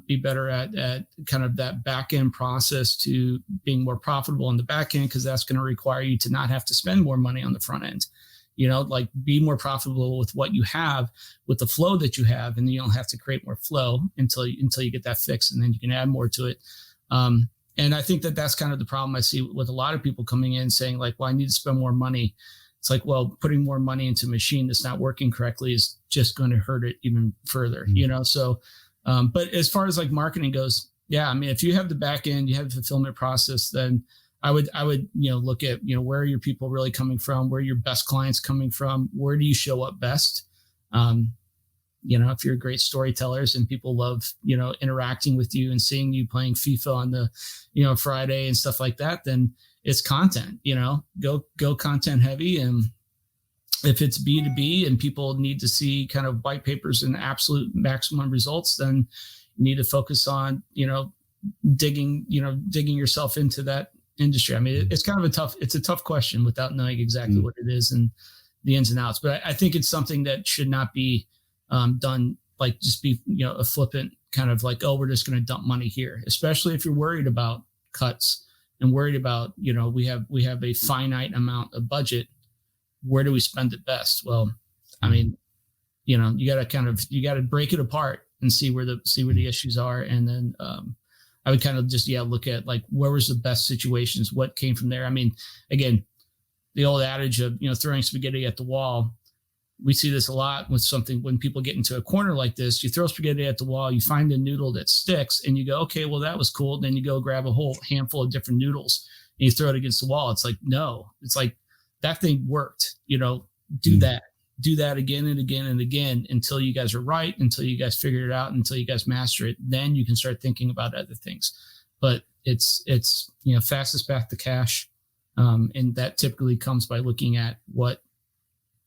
be better at kind of that back end process to being more profitable on the back end, because that's going to require you to not have to spend more money on the front end. Like, be more profitable with what you have, with the flow that you have, and then you don't have to create more flow until you get that fixed, and then you can add more to it. And I think that's kind of the problem I see with a lot of people coming in saying, like, well, I need to spend more money. It's like, well, putting more money into a machine that's not working correctly is just going to hurt it even further, So, but as far as like marketing goes, yeah, I mean, if you have the back end, you have the fulfillment process, then I would, look at, where are your people really coming from? Where are your best clients coming from? Where do you show up best? If you're great storytellers and people love, interacting with you and seeing you playing FIFA on the, Friday and stuff like that, then it's content, go content heavy. And if it's B2B and people need to see kind of white papers and absolute maximum results, then you need to focus on, digging yourself into that industry. I mean, it's kind of it's a tough question without knowing exactly what it is and the ins and outs. But I think it's something that should not be done, like, just be, a flippant kind of like, oh, we're just going to dump money here, especially if you're worried about cuts and worried about, we have a finite amount of budget. Where do we spend it best? Well, I mean, you got to break it apart and see where the issues are. And then, I would kind of just, look at, like, where was the best situations? What came from there? I mean, again, the old adage of, throwing spaghetti at the wall. We see this a lot with something when people get into a corner like this. You throw spaghetti at the wall, you find a noodle that sticks, and you go, okay, well, that was cool. Then you go grab a whole handful of different noodles and you throw it against the wall. It's like, no, it's like, that thing worked, do that again and again and again until you guys are right, until you guys figure it out, until you guys master it. Then you can start thinking about other things. But it's fastest path to cash. And that typically comes by looking at what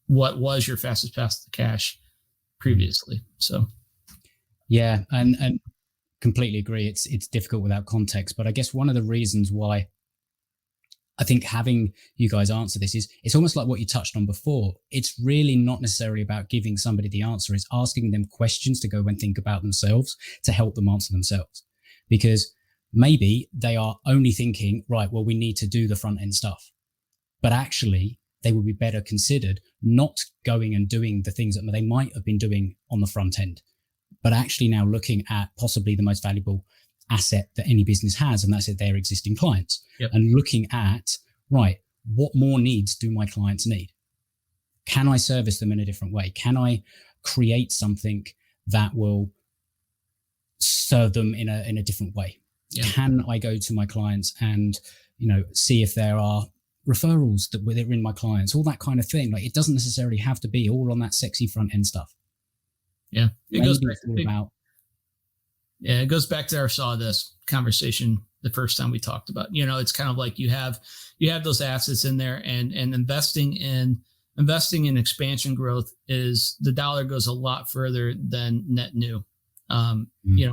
was your fastest path to cash previously. So, yeah, and completely agree. It's difficult without context, but I guess one of the reasons why I think having you guys answer this is, it's almost like what you touched on before. It's really not necessarily about giving somebody the answer. It's asking them questions to go and think about themselves to help them answer themselves. Because maybe they are only thinking, right, well, we need to do the front end stuff. But actually, they would be better considered not going and doing the things that they might have been doing on the front end, but actually now looking at possibly the most valuable asset that any business has, and that's their existing clients. Yep. And looking at, right, what more needs do my clients need? Can I service them in a different way? Can I create something that will serve them in a different way? Yeah. Can I go to my clients and, see if there are referrals that were in my clients, all that kind of thing. Like, it doesn't necessarily have to be all on that sexy front end stuff. Yeah. It goes back to our sawdust conversation the first time we talked about, it's kind of like you have those assets in there, and investing in expansion growth is, the dollar goes a lot further than net new,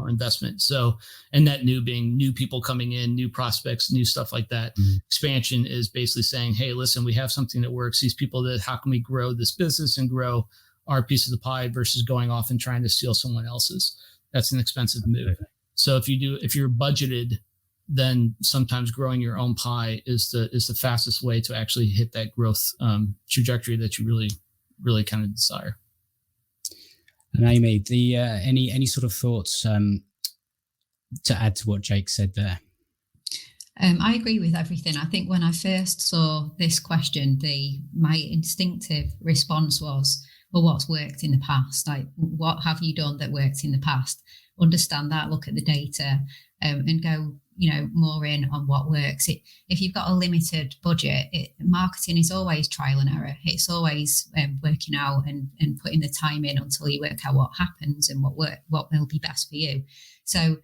investment. So, and net new being new people coming in, new prospects, new stuff like that. Expansion is basically saying, hey, listen, we have something that works. These people, how can we grow this business and grow our piece of the pie versus going off and trying to steal someone else's? That's an expensive move. So if you're budgeted, then sometimes growing your own pie is the fastest way to actually hit that growth trajectory that you really, really kind of desire. And Amy, any sort of thoughts to add to what Jake said there? I agree with everything. I think when I first saw this question, my instinctive response was, well, what's worked in the past? Like, what have you done that worked in the past? understand that, look at the data, and go, more in on what works. If you've got a limited budget, marketing is always trial and error. It's always working out and putting the time in until you work out what happens and what will be best for you. So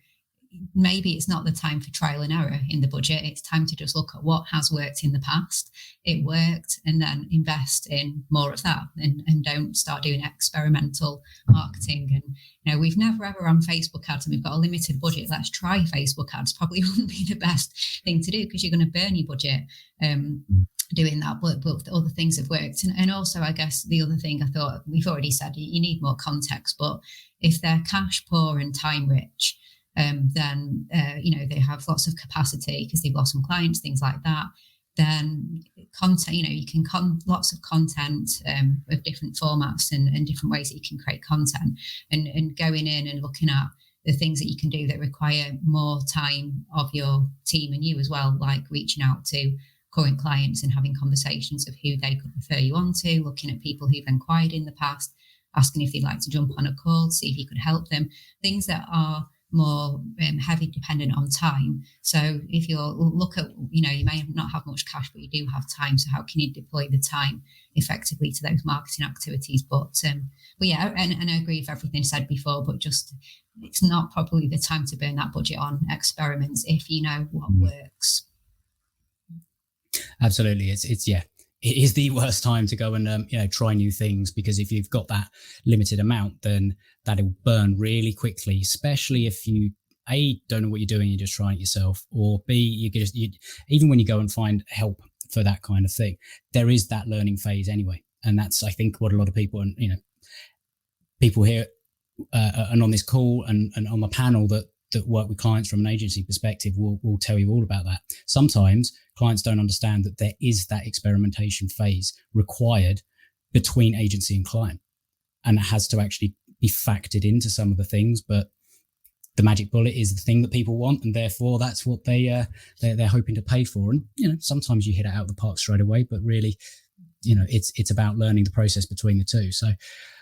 maybe it's not the time for trial and error in the budget. It's time to just look at what has worked in the past. It worked, and then invest in more of that, and don't start doing experimental marketing. And we've never ever run Facebook ads, and we've got a limited budget. Let's try Facebook ads. Probably wouldn't be the best thing to do, because you're going to burn your budget doing that. But other things have worked. And also, I guess the other thing, I thought we've already said, you need more context. But if they're cash poor and time rich, then they have lots of capacity because they've lost some clients, things like that. Then content, you can lots of content of different formats and different ways that you can create content, and going in and looking at the things that you can do that require more time of your team and you as well, like reaching out to current clients and having conversations of who they could refer you on to, looking at people who've inquired in the past, asking if they'd like to jump on a call, see if you could help them, things that are more heavy dependent on time. So if you look at, you may not have much cash, but you do have time. So how can you deploy the time effectively to those marketing activities? But yeah, and I agree with everything said before, but just it's not probably the time to burn that budget on experiments if you know what works. Absolutely. It's yeah. It is the worst time to go and try new things, because if you've got that limited amount, then that'll burn really quickly, especially if you A, don't know what you're doing, you're just trying it yourself, or B, you even when you go and find help for that kind of thing, there is that learning phase anyway. And that's, I think, what a lot of people, and people here and on this call and on the panel that work with clients from an agency perspective will tell you all about that. Sometimes clients don't understand that there is that experimentation phase required between agency and client, and it has to actually be factored into some of the things. But the magic bullet is the thing that people want, and therefore that's what they're hoping to pay for. And sometimes you hit it out of the park straight away, but really, it's about learning the process between the two. So,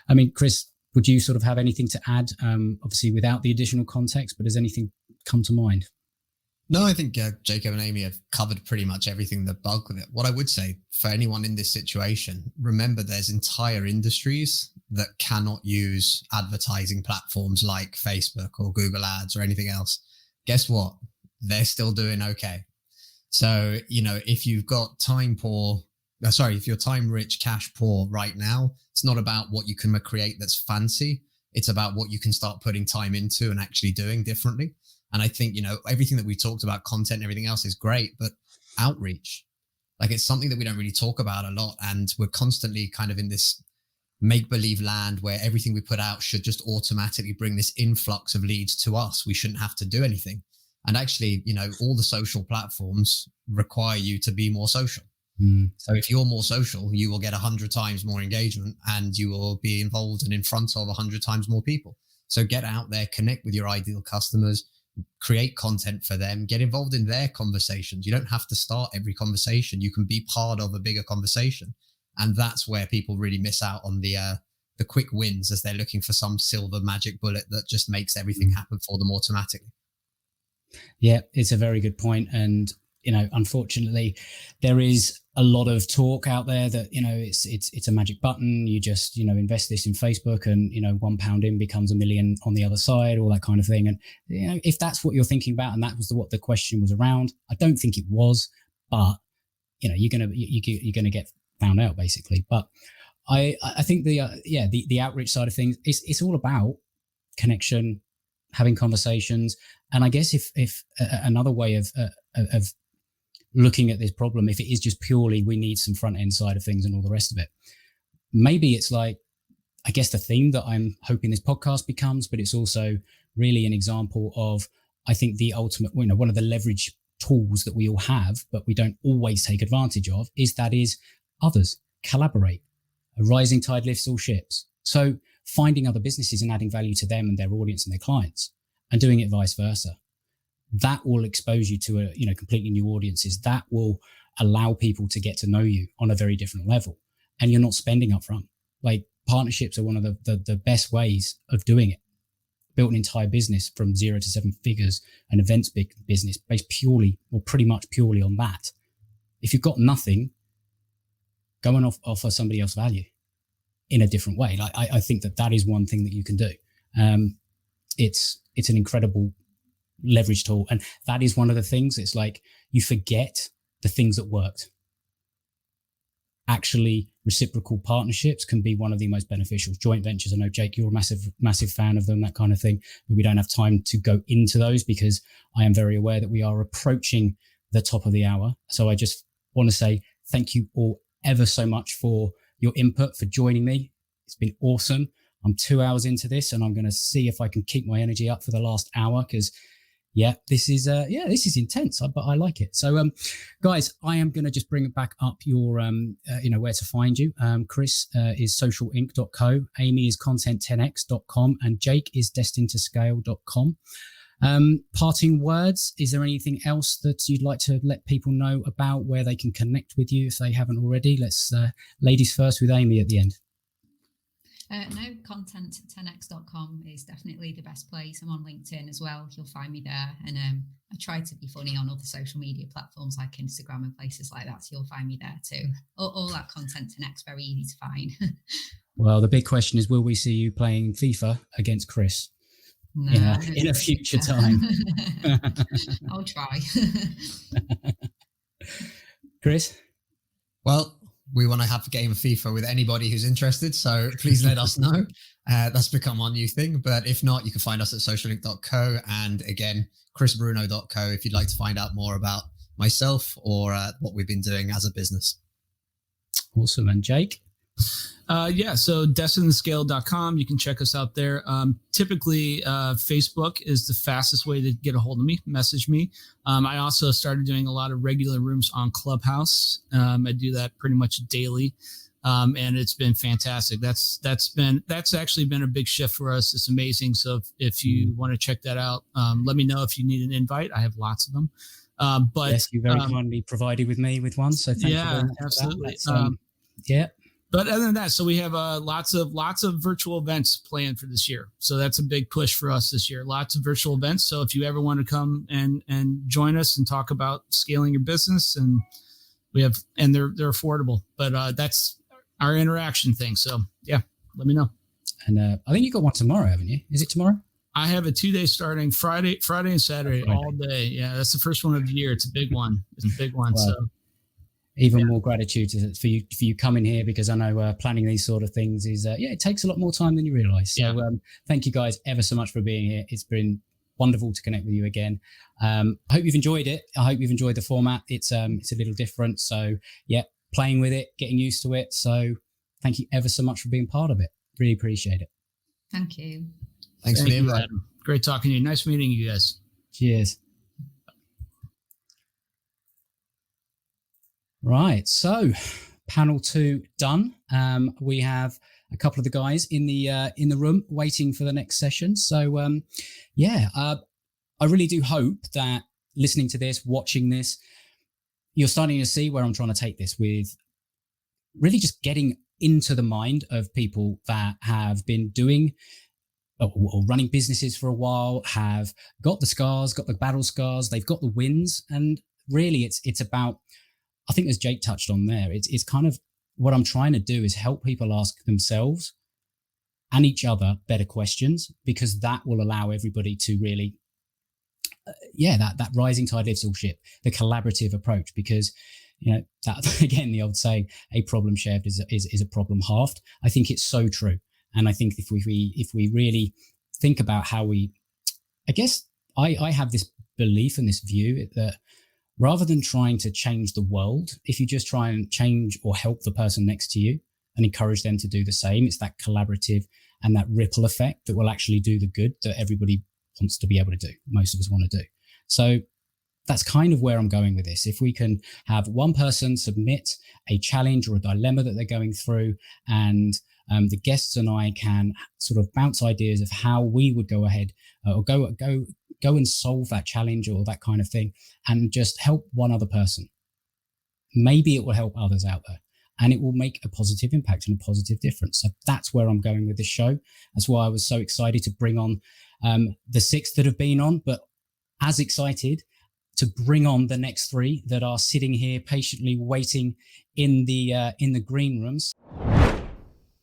I mean, Chris, would you sort of have anything to add? Obviously, without the additional context, but has anything come to mind? No, I think Jacob and Amy have covered pretty much everything, the bulk of it. What I would say for anyone in this situation, remember there's entire industries that cannot use advertising platforms like Facebook or Google Ads or anything else. Guess what? They're still doing okay. So, if you've got if you're time rich, cash poor right now, it's not about what you can create that's fancy. It's about what you can start putting time into and actually doing differently. And I think, everything that we talked about, content and everything else is great, but outreach, like it's something that we don't really talk about a lot. And we're constantly kind of in this make-believe land where everything we put out should just automatically bring this influx of leads to us. We shouldn't have to do anything. And actually, all the social platforms require you to be more social. So if you're more social, you will get 100 times more engagement, and you will be involved and in front of 100 times more people. So get out there, connect with your ideal customers, create content for them, get involved in their conversations. You don't have to start every conversation. You can be part of a bigger conversation. And that's where people really miss out on the quick wins, as they're looking for some silver magic bullet that just makes everything happen for them automatically. Yeah, it's a very good point. And unfortunately, there is a lot of talk out there that, it's a magic button. You just, invest this in Facebook and, £1 in becomes $1 million on the other side, all that kind of thing. And, if that's what you're thinking about, and that was what the question was around, I don't think it was, but, you're going to get found out basically. But I think the outreach side of things, it's all about connection, having conversations. And I guess if another way of looking at this problem, if it is just purely we need some front end side of things and all the rest of it, maybe it's like, I guess the theme that I'm hoping this podcast becomes, but it's also really an example of, I think, the ultimate, one of the leverage tools that we all have, but we don't always take advantage of, is others. Collaborate. A rising tide lifts all ships. So finding other businesses and adding value to them and their audience and their clients, and doing it vice versa. That will expose you to completely new audiences. That will allow people to get to know you on a very different level. And you're not spending upfront. Like, partnerships are one of the best ways of doing it. built an entire business from 0 to 7 figures, an events big business based purely or pretty much purely on that. If you've got nothing, go and offer somebody else value in a different way. Like I think that is one thing that you can do. It's an incredible leverage tool. And that is one of the things. It's like you forget the things that worked. Actually, reciprocal partnerships can be one of the most beneficial. Joint ventures, I know, Jake, you're a massive fan of them, that kind of thing. But we don't have time to go into those because I am very aware that we are approaching the top of the hour. So I just want to say thank you all ever so much for your input, for joining me. It's been awesome. I'm 2 hours into this and I'm going to see if I can keep my energy up for the last hour because this is intense, but I like it. So, guys, I am going to just bring it back up your, where to find you. Chris is socialinc.co, Amy is content10x.com, and Jake is destinedtoscale.com. Parting words, is there anything else that you'd like to let people know about where they can connect with you if they haven't already? Let's, ladies first with Amy at the end. No, content10x.com is definitely the best place. I'm on LinkedIn as well. You'll find me there. And I try to be funny on other social media platforms like Instagram and places like that. So you'll find me there too. All that Content10x, very easy to find. Well, the big question is, will we see you playing FIFA against Chris in a future time? I'll try. Chris? Well, we want to have a game of FIFA with anybody who's interested, so please let us know. That's become our new thing. But if not, you can find us at socialinc.co and again, chrisbruno.co if you'd like to find out more about myself or what we've been doing as a business. Awesome. And Jake? So destinedtoscale.com. You can check us out there. Typically, Facebook is the fastest way to get a hold of me, message me. I also started doing a lot of regular rooms on Clubhouse. I do that pretty much daily. And it's been fantastic. That's actually been a big shift for us. It's amazing. So if you want to check that out, let me know if you need an invite. I have lots of them. But yes, you very kindly provided with me with one. So thank you very much absolutely. For that. Yeah. But other than that, so we have lots of virtual events planned for this year. So that's a big push for us this year. Lots of virtual events. So if you ever want to come and join us and talk about scaling your business, and they're affordable. But that's our interaction thing. So yeah, let me know. And I think you got one tomorrow, haven't you? Is it tomorrow? I have a 2-day starting Friday and Saturday all day. Yeah, that's the first one of the year. It's a big one. Wow. So. Even more gratitude for you coming here, because I know planning these sort of things is it takes a lot more time than you realize. So thank you guys ever so much for being here. It's been wonderful to connect with you again. I hope you've enjoyed it. I hope you've enjoyed the format. It's a little different. So playing with it, getting used to it. So thank you ever so much for being part of it. Really appreciate it. Thank you. Thanks for the invite. Great talking to you. Nice meeting you guys. Cheers. Right, so panel 2 done. We have a couple of the guys in the room waiting for the next session. So I really do hope that listening to this, watching this, you're starting to see where I'm trying to take this, with really just getting into the mind of people that have been doing or running businesses for a while, have got the scars, got the battle scars, they've got the wins, and really it's about, I think as Jake touched on there, it's kind of what I'm trying to do is help people ask themselves and each other better questions, because that will allow everybody to really, that rising tide lifts all ship, the collaborative approach, because, that again, the old saying, a problem shared is a problem halved. I think it's so true. And I think if we really think about how I have this belief and this view that rather than trying to change the world, if you just try and change or help the person next to you and encourage them to do the same, it's that collaborative and that ripple effect that will actually do the good that everybody wants to be able to do. Most of us want to do. So that's kind of where I'm going with this. If we can have one person submit a challenge or a dilemma that they're going through, and the guests and I can sort of bounce ideas of how we would go ahead or go and solve that challenge or that kind of thing, and just help one other person. Maybe it will help others out there. and it will make a positive impact and a positive difference. So that's where I'm going with this show. That's why I was so excited to bring on the 6 that have been on, but as excited to bring on the next 3 that are sitting here patiently waiting in the green rooms.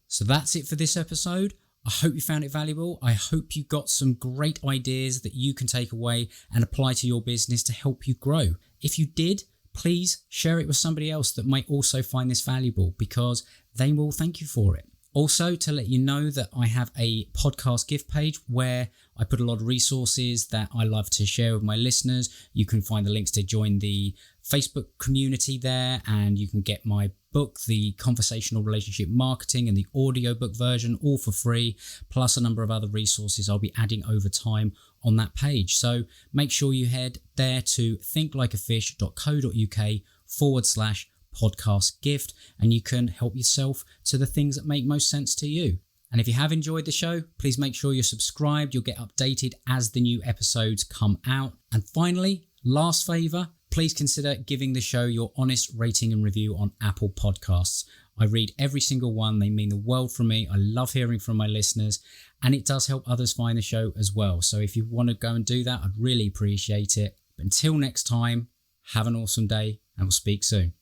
So that's it for this episode. I hope you found it valuable. I hope you got some great ideas that you can take away and apply to your business to help you grow. If you did, please share it with somebody else that might also find this valuable, because they will thank you for it. Also, to let you know that I have a podcast gift page where I put a lot of resources that I love to share with my listeners. You can find the links to join the Facebook community there, and you can get my book, The Conversational Relationship Marketing, and the audiobook version, all for free, plus a number of other resources I'll be adding over time on that page. So make sure you head there to thinklikeafish.co.uk/podcast gift, and you can help yourself to the things that make most sense to you. And if you have enjoyed the show, please make sure you're subscribed. You'll get updated as the new episodes come out. And finally, last favor, please consider giving the show your honest rating and review on Apple Podcasts. I read every single one. They mean the world from me. I love hearing from my listeners, and it does help others find the show as well. So if you want to go and do that, I'd really appreciate it. But until next time, have an awesome day, and we'll speak soon.